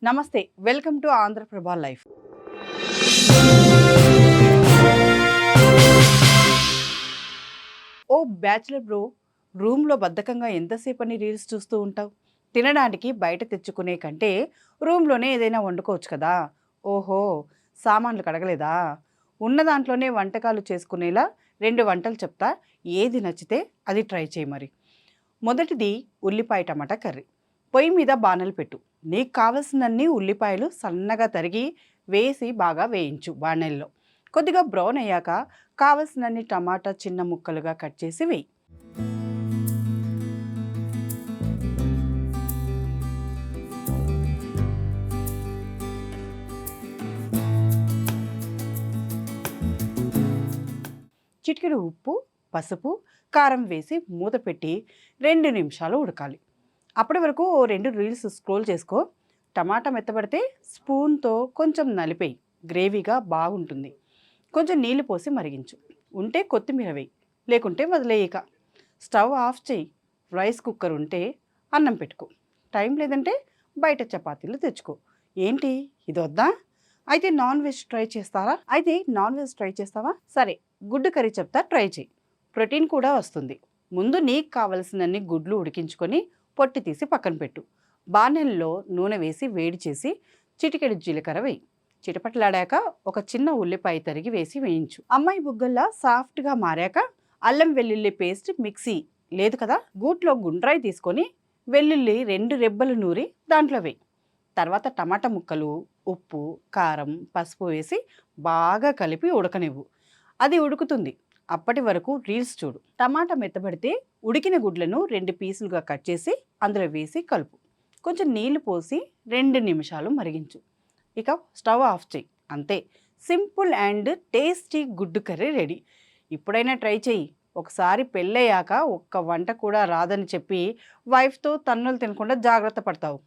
నమస్తే. Welcome to Andhraprabha life. ఓ bachelor bro, రూమ్‌లో బద్ధకంగా ఎంతసేపని రీల్స్ చూస్తూ ఉంటావు? తినడానికి బయట తెచ్చుకునే కంటే రూమ్‌లోనే ఏదైనా వండుకోవచ్చు కదా! ఓహో! సామాన్లు కడగలేదా? ఉన్న దాంట్లోనే వంటకాలు చేసుకునేలా 2 వంటలు చెప్తా. ఏది నచ్చితే అది ట్రై చెయి మరి. మొదటిది ఉల్లిపాయ టమాటా కర్రీ. పొయ్యి మీద బాణలు పెట్టు. నీకు కావలసినన్ని ఉల్లిపాయలు సన్నగా తరిగి వేసి బాగా వేయించు బాణల్లో. కొద్దిగా బ్రౌన్ అయ్యాక కావలసినన్ని టమాటా చిన్న ముక్కలుగా కట్ చేసి వేయి. చిటికెడు ఉప్పు, పసుపు, కారం వేసి మూత పెట్టి 2 నిమిషాలు ఉడకాలి. అప్పటి వరకు ఓ 2 రీల్స్ స్క్రోల్ చేసుకో. టమాటా మెత్తబడితే స్పూన్తో కొంచెం నలిపేయి, గ్రేవీగా బాగుంటుంది. కొంచెం నీళ్లు పోసి మరిగించు. ఉంటే కొత్తిమీర వేయి, లేకుంటే వదిలేయక. స్టవ్ ఆఫ్ చేయి. రైస్ కుక్కర్ ఉంటే అన్నం పెట్టుకో. టైం లేదంటే బయట చపాతీలు తెచ్చుకో. ఏంటి ఇది వద్దా? అయితే నాన్ వెజ్ ట్రై చేస్తావా? సరే, గుడ్డు కర్రీ చెప్తా, ట్రై చేయి. ప్రోటీన్ కూడా వస్తుంది. ముందు నీకు కావలసినన్ని గుడ్లు ఉడికించుకొని పొట్టి తీసి పక్కన పెట్టు. బాణెల్లో నూనె వేసి వేడి చేసి చిటికెడు జీలకర్ర వేయి. చిటపటలాడాక ఒక చిన్న ఉల్లిపాయ తరిగి వేసి వేయించు. అమ్మాయి బుగ్గల్లా సాఫ్ట్గా మారాక అల్లం వెల్లుల్లి పేస్ట్ మిక్సీ లేదు కదా, గూట్లో గుండ్రాయి తీసుకొని వెల్లుల్లి 2 రెబ్బలు నూరి దాంట్లో వేయి. తర్వాత టమాటా ముక్కలు, ఉప్పు, కారం, పసుపు వేసి బాగా కలిపి ఉడకనివ్వు. అది ఉడుకుతుంది. అప్పటి వరకు రీల్స్ చూడు. టమాటా మెత్తబడితే ఉడికిన గుడ్లను 2 పీసులుగా కట్ చేసి అందులో వేసి కలుపు. కొంచెం నీళ్లు పోసి 2 నిమిషాలు మరిగించు. ఇక స్టవ్ ఆఫ్ చేయి. అంతే, సింపుల్ అండ్ టేస్టీ గుడ్డు కర్రీ రెడీ. ఇప్పుడైనా ట్రై చేయి. ఒకసారి పెళ్ళయ్యాక ఒక్క వంట కూడా రాదని చెప్పి వైఫ్తో తన్నులు తినకుండా జాగ్రత్త పడతావు.